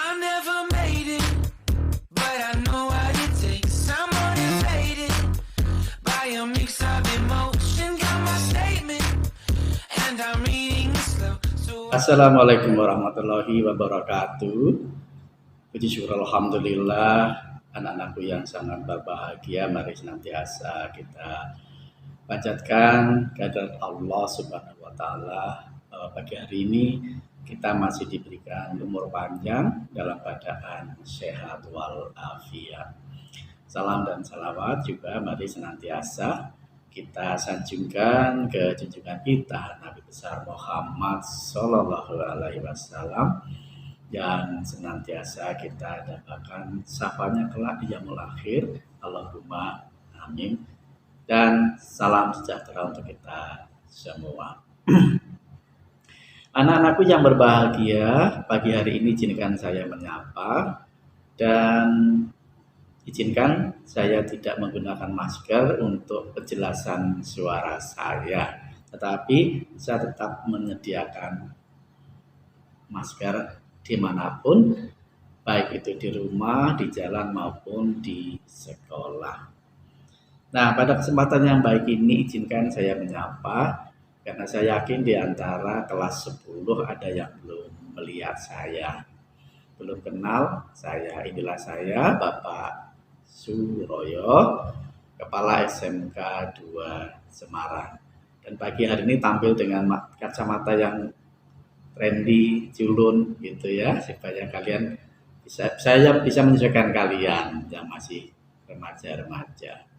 I never made it, but I know what it takes. I'm motivated by a mix of emotion. Got my statement, and I'm reading it slow. Assalamualaikum warahmatullahi wabarakatuh. Puji syukur alhamdulillah, anak-anakku yang sangat berbahagia, mari senantiasa kita panjatkan kehadirat Allah Subhanahu wa taala bahwa pagi hari ini kita masih diberikan umur panjang dalam keadaan sehat walafiat. Salam dan salawat juga mari senantiasa kita sanjungkan ke junjungan kita Nabi besar Muhammad Sallallahu Alaihi Wasallam yang senantiasa kita dapatkan syafaatnya kelak di yaumul akhir. Allahumma amin. Dan salam sejahtera untuk kita semua. Anak-anakku yang berbahagia, pagi hari ini izinkan saya menyapa dan izinkan saya tidak menggunakan masker untuk kejelasan suara saya, tetapi saya tetap menyediakan masker dimanapun, baik itu di rumah, di jalan maupun di sekolah. Nah, pada kesempatan yang baik ini izinkan saya menyapa, karena saya yakin di antara kelas 10 ada yang belum melihat saya, belum kenal saya. Inilah saya, Bapak Suroyo, Kepala SMK 2 Semarang. Dan pagi hari ini tampil dengan kacamata yang trendy, culun gitu ya, supaya kalian saya bisa menyesuaikan kalian yang masih remaja-remaja.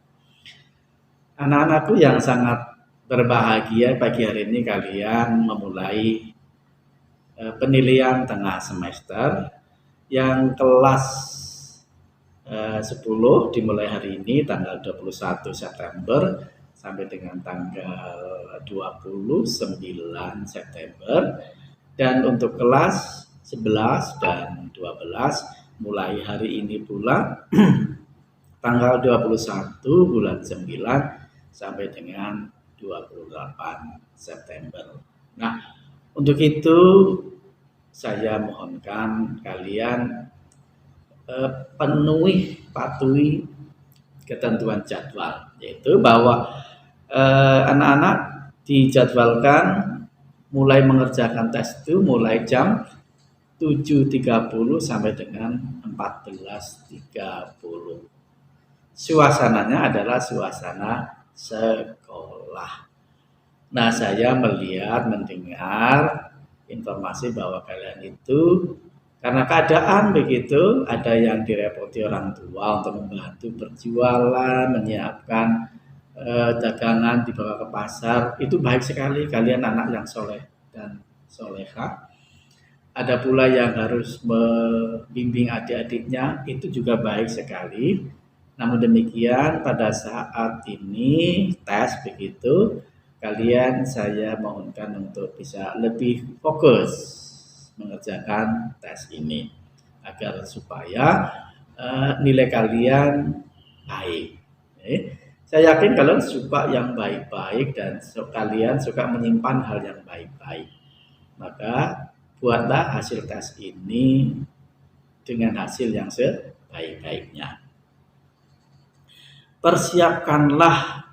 Anak-anakku yang sangat berbahagia, pagi hari ini kalian memulai penilaian tengah semester yang kelas 10 dimulai hari ini tanggal 21 September sampai dengan tanggal 29 September. Dan untuk kelas 11 dan 12 mulai hari ini pula tanggal 21 bulan 9 sampai dengan 28 September. Nah, untuk itu saya mohonkan kalian patuhi ketentuan jadwal, yaitu bahwa anak-anak dijadwalkan mulai mengerjakan tes itu mulai jam 7.30 sampai dengan 14.30. Suasananya adalah suasana sekolah. Nah, saya mendengar informasi bahwa kalian itu karena keadaan begitu, ada yang direpoti orang tua untuk membantu berjualan, menyiapkan dagangan dibawa ke pasar. Itu baik sekali, kalian anak yang soleh dan soleha. Ada pula yang harus membimbing adik-adiknya, itu juga baik sekali. Namun demikian pada saat ini tes begitu, kalian saya mohonkan untuk bisa lebih fokus mengerjakan tes ini agar supaya nilai kalian baik. Saya yakin kalian suka yang baik-baik dan kalian suka menyimpan hal yang baik-baik. Maka buatlah hasil tes ini dengan hasil yang sebaik-baiknya. Persiapkanlah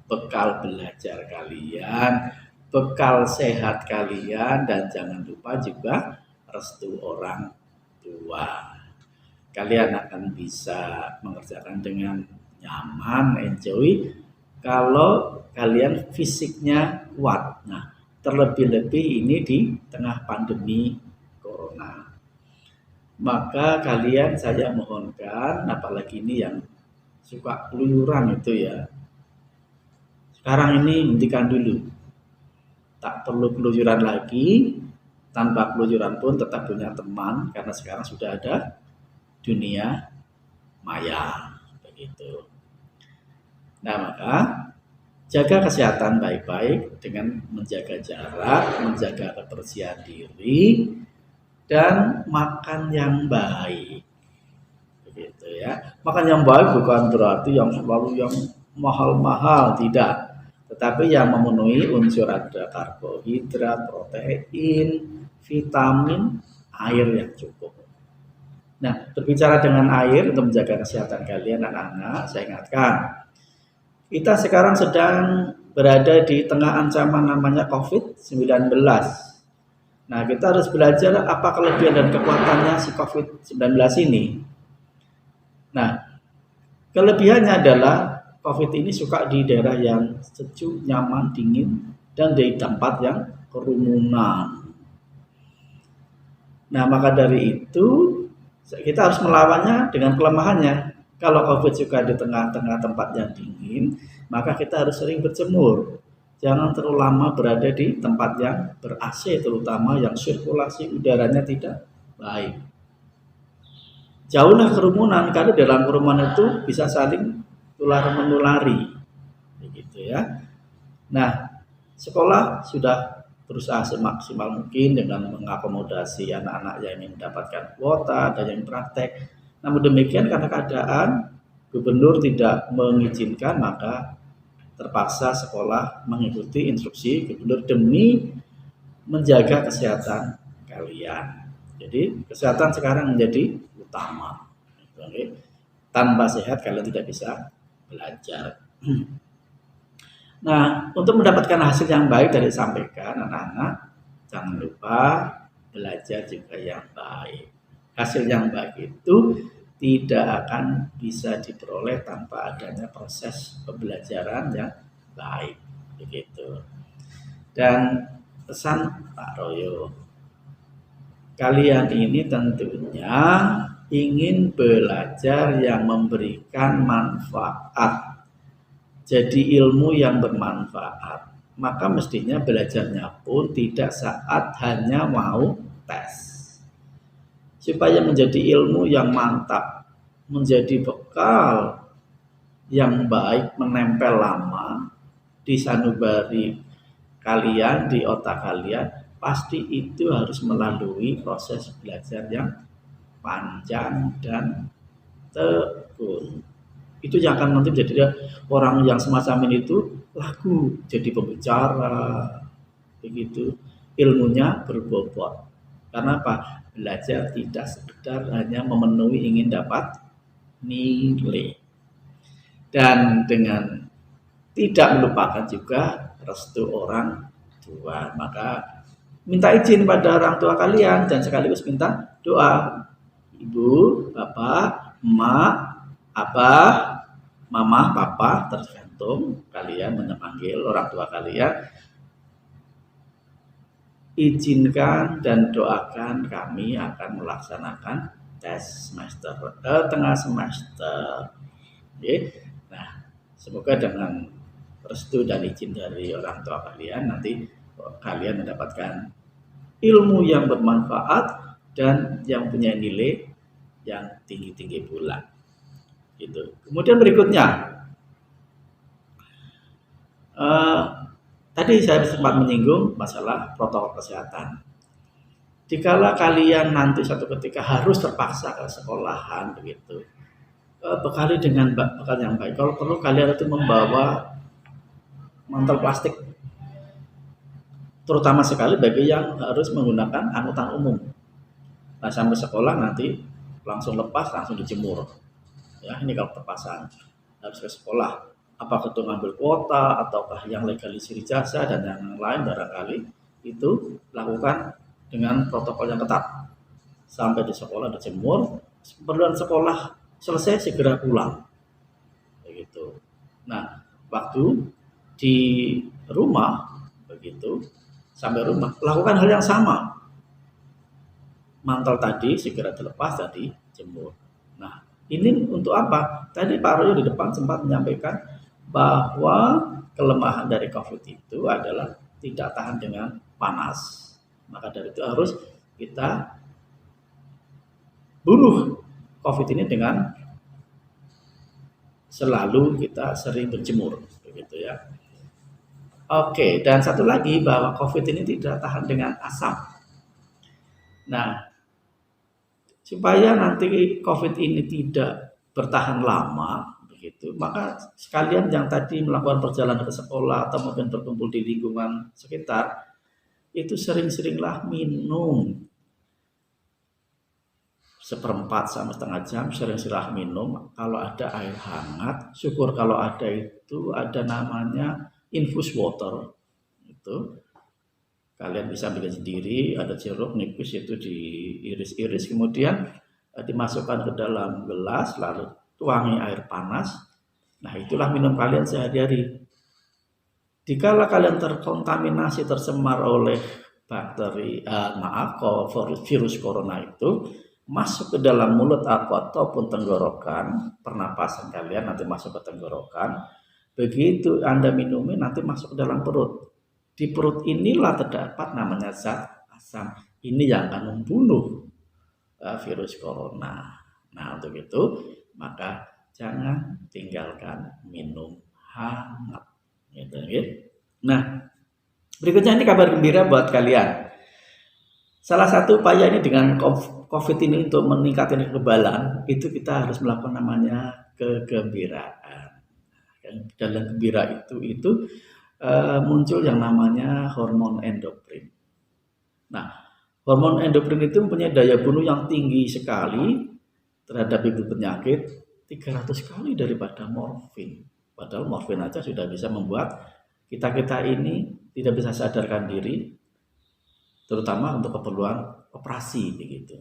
bekal belajar kalian, bekal sehat kalian, dan jangan lupa juga restu orang tua. Kalian akan bisa mengerjakan dengan nyaman, enjoy, kalau kalian fisiknya kuat. Nah, terlebih-lebih ini di tengah pandemi corona. Maka kalian saya mohonkan, apalagi ini yang suka keluyuran itu ya, sekarang ini hentikan dulu, tak perlu keluyuran lagi. Tanpa keluyuran pun tetap punya teman, karena sekarang sudah ada dunia maya begitu. Nah, maka jaga kesehatan baik-baik dengan menjaga jarak, menjaga kebersihan diri, dan makan yang baik. Begitu ya. Makan yang baik bukan berarti yang selalu yang mahal-mahal, tidak. Tetapi yang memenuhi unsur ada karbohidrat, protein, vitamin, air yang cukup. Nah, berbicara dengan air untuk menjaga kesehatan kalian anak-anak, saya ingatkan, kita sekarang sedang berada di tengah ancaman namanya COVID-19. Nah, kita harus belajar apa kelebihan dan kekuatannya si COVID-19 ini. Nah, kelebihannya adalah COVID ini suka di daerah yang sejuk, nyaman, dingin, dan di tempat yang kerumunan. Nah, maka dari itu kita harus melawannya dengan kelemahannya. Kalau COVID suka di tengah-tengah tempat yang dingin, maka kita harus sering berjemur. Jangan terlalu lama berada di tempat yang ber-AC, terutama yang sirkulasi udaranya tidak baik. Jauhlah kerumunan, karena dalam kerumunan itu bisa saling menulari, begitu ya. Nah, sekolah sudah berusaha semaksimal mungkin dengan mengakomodasi anak-anak yang ingin mendapatkan kuota dan yang praktek. Namun demikian karena keadaan gubernur tidak mengizinkan, maka terpaksa sekolah mengikuti instruksi gubernur demi menjaga kesehatan kalian. Jadi kesehatan sekarang menjadi utama. Oke. Tanpa sehat kalian tidak bisa belajar. Nah, untuk mendapatkan hasil yang baik dari sampaikan anak-anak, jangan lupa belajar juga yang baik. Hasil yang baik itu tidak akan bisa diperoleh tanpa adanya proses pembelajaran yang baik, begitu. Dan pesan Pak Royo, kalian ini tentunya ingin belajar yang memberikan manfaat, jadi ilmu yang bermanfaat, maka mestinya belajarnya pun tidak saat hanya mau tes. Supaya menjadi ilmu yang mantap, menjadi bekal yang baik, menempel lama di sanubari kalian, di otak kalian, pasti itu harus melalui proses belajar yang panjang dan tekun. Itu yang akan nanti jadi orang yang semacam ini itu laku, jadi pembicara, begitu, ilmunya berbobot. Karena apa? Belajar tidak sekedar hanya memenuhi ingin dapat nilai. Dan dengan tidak melupakan juga restu orang tua. Maka minta izin pada orang tua kalian dan sekaligus minta doa. Ibu, bapak, emak, abah, mama, papa, tergantung kalian memanggil orang tua kalian. Izinkan dan doakan kami akan melaksanakan tes semester tengah semester. Oke. Nah, semoga dengan restu dan izin dari orang tua kalian nanti kalian mendapatkan ilmu yang bermanfaat dan yang punya nilai yang tinggi-tinggi pula. Gitu. Kemudian berikutnya, tadi saya sempat menyinggung masalah protokol kesehatan. Dikala kalian nanti suatu ketika harus terpaksa ke sekolahan begitu, bekali dengan bekal yang baik. Kalau perlu kalian itu membawa mantel plastik, terutama sekali bagi yang harus menggunakan angkutan umum. Nah, sampai sekolah nanti langsung lepas, langsung dijemur. Ya, ini kalau terpaksa harus ke sekolah. Apakah itu ngambil kuota ataukah yang legalisir ijazah dan yang lain, barangkali itu lakukan dengan protokol yang ketat. Sampai di sekolah dijemur, keperluan sekolah selesai segera pulang. Begitu. Nah, waktu di rumah begitu sampai rumah lakukan hal yang sama. Mantel tadi segera dilepas, tadi jemur. Nah, ini untuk apa? Tadi Pak Royo di depan sempat menyampaikan bahwa kelemahan dari COVID itu adalah tidak tahan dengan panas. Maka dari itu harus kita bunuh COVID ini dengan selalu kita sering berjemur, begitu ya. Oke, dan satu lagi bahwa COVID ini tidak tahan dengan asap. Nah, supaya nanti COVID ini tidak bertahan lama, begitu, maka sekalian yang tadi melakukan perjalanan ke sekolah atau mungkin berkumpul di lingkungan sekitar, itu sering-seringlah minum 1/4 sampai setengah jam sering-sering minum. Kalau ada air hangat, syukur. Kalau ada itu ada namanya infus water, itu kalian bisa bikin sendiri. Ada jeruk nipis itu diiris-iris, kemudian dimasukkan ke dalam gelas, lalu tuangi air panas. Nah, itulah minum kalian sehari-hari. Dikala kalian terkontaminasi, tercemar oleh bakteri, virus corona itu masuk ke dalam mulut ataupun tenggorokan, pernapasan kalian nanti masuk ke tenggorokan. Begitu Anda minumnya nanti masuk ke dalam perut. Di perut inilah terdapat namanya zat asam. Ini yang akan membunuh virus corona. Nah, untuk itu maka jangan tinggalkan minum hangat. Gitu. Nah, berikutnya ini kabar gembira buat kalian. Salah satu upaya ini dengan COVID ini untuk meningkatkan kekebalan, itu kita harus melakukan namanya kegembiraan. Dalam gembira itu muncul yang namanya hormon endokrin. Nah, hormon endokrin itu mempunyai daya bunuh yang tinggi sekali terhadap ibu penyakit, 300 kali daripada morfin. Padahal morfin aja sudah bisa membuat kita ini tidak bisa sadarkan diri, terutama untuk keperluan operasi begitu.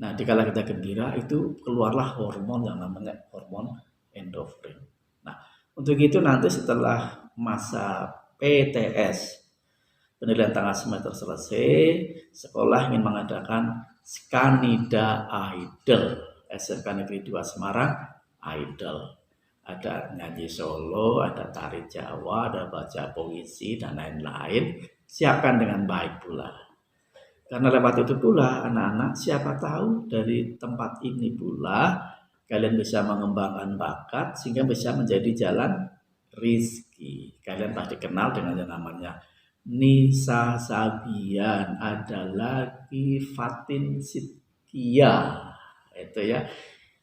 Nah, dikala kita gembira itu keluarlah hormon yang namanya hormon endorfin. Nah, untuk itu nanti setelah masa PTS, penilaian tengah semester selesai, sekolah ingin mengadakan Skanida Idol, SMK Negeri 2 Semarang Idol. Ada nyanyi solo, ada tari Jawa, ada baca puisi dan lain-lain. Siapkan dengan baik pula. Karena lewat itu pula anak-anak, siapa tahu dari tempat ini pula kalian bisa mengembangkan bakat sehingga bisa menjadi jalan rizki. Kalian pasti kenal dengan yang namanya Nisa Sabian, ada lagi Fatin Sitkia. Itu ya.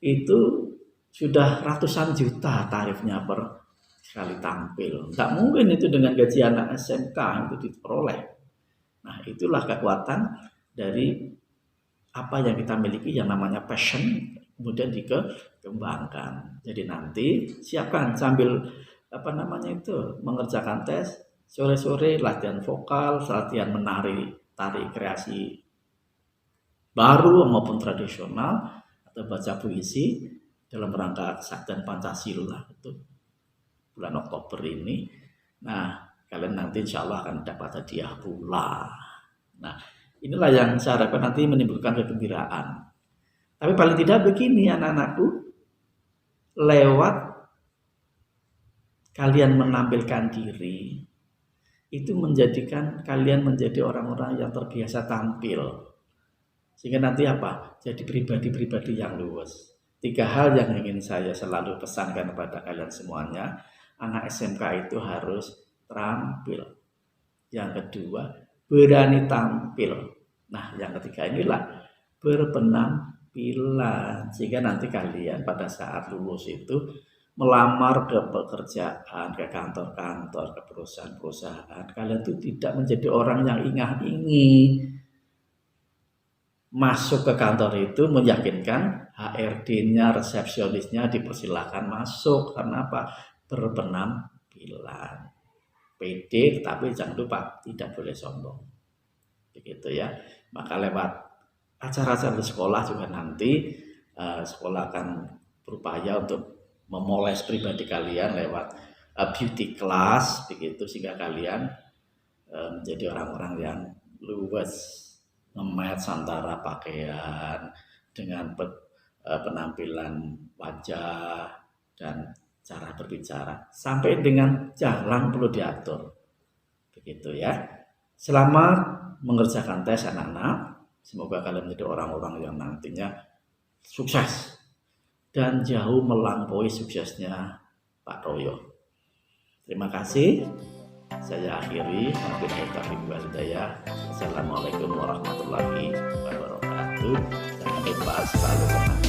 Itu sudah ratusan juta tarifnya per sekali tampil. Tak mungkin itu dengan gaji anak SMK itu diperoleh. Nah, itulah kekuatan dari apa yang kita miliki yang namanya passion, kemudian dikembangkan. Jadi nanti siapkan sambil mengerjakan tes, sore-sore latihan vokal, latihan menari, tari kreasi baru maupun tradisional, atau baca puisi dalam rangka kesaktian Pancasila itu bulan Oktober ini. Nah, kalian nanti insya Allah akan dapat hadiah pula. Nah, inilah yang saya harapkan nanti menimbulkan kegembiraan. Tapi paling tidak begini anak-anakku, lewat kalian menampilkan diri, itu menjadikan kalian menjadi orang-orang yang terbiasa tampil. Sehingga nanti jadi pribadi-pribadi yang luwes. 3 hal yang ingin saya selalu pesankan kepada kalian semuanya. Anak SMK itu harus terampil. Yang kedua, berani tampil. Nah, yang ketiga inilah berpenampilan. Sehingga nanti kalian pada saat lulus itu melamar ke pekerjaan, ke kantor-kantor, ke perusahaan-perusahaan. Kalian itu tidak menjadi orang yang ingah-ingih. Masuk ke kantor itu meyakinkan HRD-nya, resepsionisnya dipersilakan masuk. Karena apa? Berpenampilan. PD, tetapi jangan lupa tidak boleh sombong. Begitu ya. Maka lewat acara-acara di sekolah juga nanti sekolah akan berupaya untuk memoles pribadi kalian lewat beauty class begitu, sehingga kalian menjadi orang-orang yang luwes, nge-match antara pakaian dengan penampilan wajah dan cara berbicara, sampai dengan jalan perlu diatur. Begitu ya. Selamat mengerjakan tes anak-anak. Semoga kalian menjadi orang-orang yang nantinya sukses dan jauh melampaui suksesnya Pak Royo. Terima kasih. Saya akhiri. Assalamualaikum warahmatullahi wabarakatuh. Jangan lupa selalu tenang.